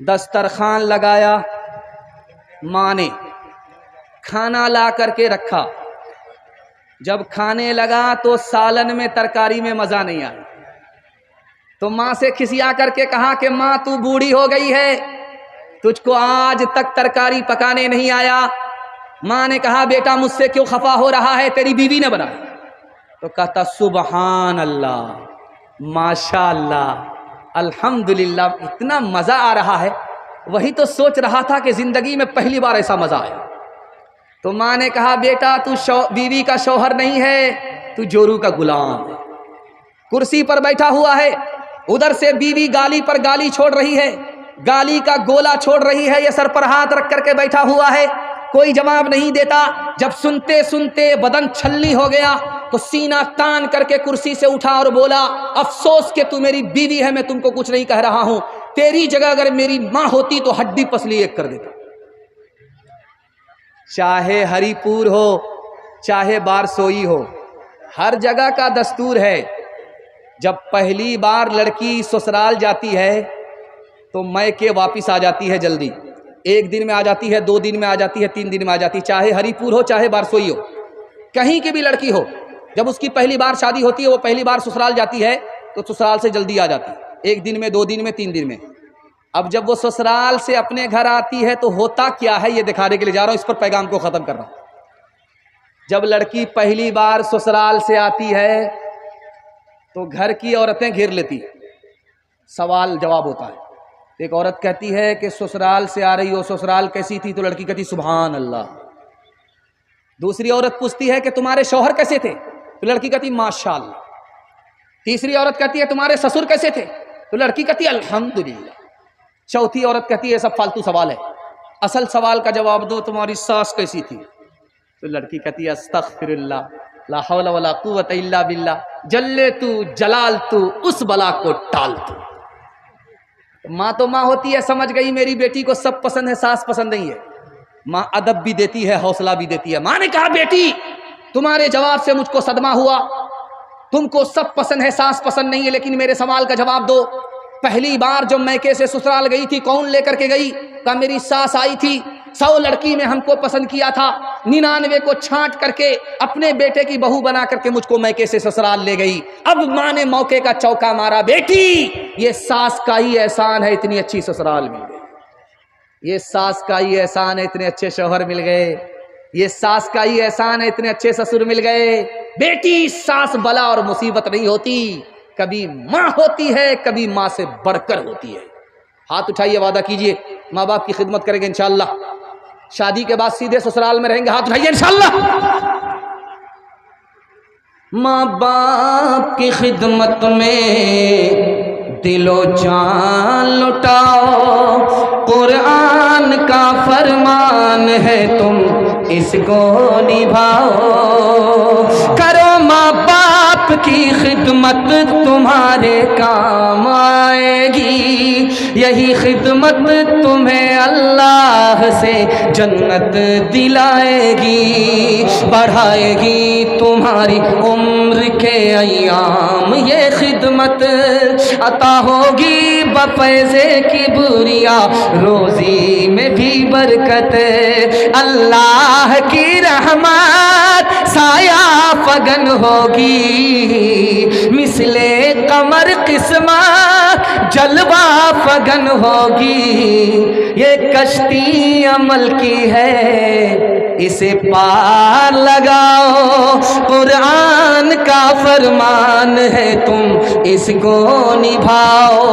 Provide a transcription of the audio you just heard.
دسترخوان لگایا، ماں نے کھانا لا کر کے رکھا، جب کھانے لگا تو سالن میں ترکاری میں مزہ نہیں آیا، تو ماں سے کھسیا کر کے کہا کہ ماں تو بوڑھی ہو گئی ہے، تجھ کو آج تک ترکاری پکانے نہیں آیا۔ ماں نے کہا بیٹا مجھ سے کیوں خفا ہو رہا ہے، تیری بیوی نے بنایا۔ تو کہتا سبحان اللہ، ماشاء اللہ، الحمدللہ، اتنا مزہ آ رہا ہے، وہی تو سوچ رہا تھا کہ زندگی میں پہلی بار ایسا مزہ آیا۔ تو ماں نے کہا بیٹا تو بیوی کا شوہر نہیں ہے، تو جورو کا غلام ہے۔ کرسی پر بیٹھا ہوا ہے، ادھر سے بیوی گالی پر گالی چھوڑ رہی ہے، گالی کا گولا چھوڑ رہی ہے، یہ سر پر ہاتھ رکھ کر کے بیٹھا ہوا ہے، کوئی جواب نہیں دیتا۔ جب سنتے سنتے بدن چھلنی ہو گیا تو سینہ تان کر کے کرسی سے اٹھا اور بولا افسوس کہ تو میری بیوی ہے، میں تم کو کچھ نہیں کہہ رہا ہوں، تیری جگہ اگر میری ماں ہوتی تو ہڈی پسلی ایک کر دیتا۔ چاہے ہری پور ہو چاہے بارسوئی ہو، ہر جگہ کا دستور ہے، جب پہلی بار لڑکی سسرال جاتی ہے تو میکے واپس آ جاتی ہے جلدی، ایک دن میں آ جاتی ہے، 2 دن میں آ جاتی ہے، 3 دن میں آ جاتی ہے، چاہے ہری پور ہو چاہے بارسوئی ہو، کہیں کی بھی لڑکی ہو، جب اس کی پہلی بار شادی ہوتی ہے، وہ پہلی بار سسرال جاتی ہے تو سسرال سے جلدی آ جاتی ہے، 1 دن میں، 2 دن میں، 3 دن میں۔ اب جب وہ سسرال سے اپنے گھر آتی ہے تو ہوتا کیا ہے یہ دکھانے کے لیے جا رہا ہوں، اس پر پیغام کو ختم کر رہا ہوں۔ جب لڑکی پہلی بار سسرال سے آتی ہے تو گھر کی عورتیں گھیر لیتی، سوال جواب ہوتا ہے۔ ایک عورت کہتی ہے کہ سسرال سے آ رہی ہو، سسرال کیسی تھی؟ تو لڑکی کہتی سبحان اللہ۔ دوسری عورت پوچھتی ہے کہ تمہارے شوہر کیسے تھے؟ تو لڑکی کہتی ماشاء اللہ۔ تیسری عورت کہتی ہے تمہارے سسر کیسے تھے؟ تو لڑکی کہتی ہے الحمدللہ۔ چوتھی عورت کہتی ہے یہ سب فالتو سوال ہے، اصل سوال کا جواب دو، تمہاری ساس کیسی تھی؟ تو لڑکی کہتی ہے استغفر اللہ، لا حول ولا قوت الا باللہ، جلے تو جلال تو، اس بلا کو ٹال تو۔ ماں تو ماں ہوتی ہے، سمجھ گئی میری بیٹی کو سب پسند ہے، ساس پسند نہیں ہے۔ ماں ادب بھی دیتی ہے، حوصلہ بھی دیتی ہے۔ ماں نے کہا بیٹی تمہارے جواب سے مجھ کو صدمہ ہوا، تم کو سب پسند ہے، ساس پسند نہیں ہے، لیکن میرے سوال کا جواب دو۔ پہلی بار جب میکے سے سسرال گئی تھی کون لے کر کے گئی؟ کہا میری ساس آئی تھی، 100 لڑکی میں ہم کو پسند کیا تھا، 99 کو چھانٹ کر کے اپنے بیٹے کی بہو بنا کر کے مجھ کو میکے سے سسرال لے گئی۔ اب ماں نے موقع کا چوکا مارا، بیٹی یہ ساس کا ہی احسان ہے اتنی اچھی سسرال مل گئی، یہ ساس کا ہی احسان ہے اتنے اچھے شوہر مل گئے، یہ ساس کا ہی احسان ہے اتنے اچھے سسر مل گئے۔ بیٹی ساس بلا اور مصیبت نہیں ہوتی، کبھی ماں ہوتی ہے، کبھی ماں سے بڑھ کر ہوتی ہے۔ ہاتھ اٹھائیے، وعدہ کیجئے ماں باپ کی خدمت کریں گے انشاءاللہ، شادی کے بعد سیدھے سسرال میں رہیں گے، ہاتھ اٹھائیے انشاءاللہ۔ ماں باپ کی خدمت میں دل و جان لٹاؤ، قرآن کا فرمان ہے تم اس کو نبھاؤ، کرو ماں باپ کی خدمت تمہارے کام آئے گی، یہی خدمت تمہیں اللہ سے جنت دلائے گی، بڑھائے گی تمہاری عمر کے ایام، یہ خدمت عطا ہوگی بفیض کبریا، روزی میں بھی برکت، اللہ کی رحمت سایہ فگن ہوگی، مثل قمر قسمت جلوہ فگن ہوگی، یہ کشتی عمل کی ہے اسے پار لگاؤ، قرآن کا فرمان ہے تم اس کو نبھاؤ۔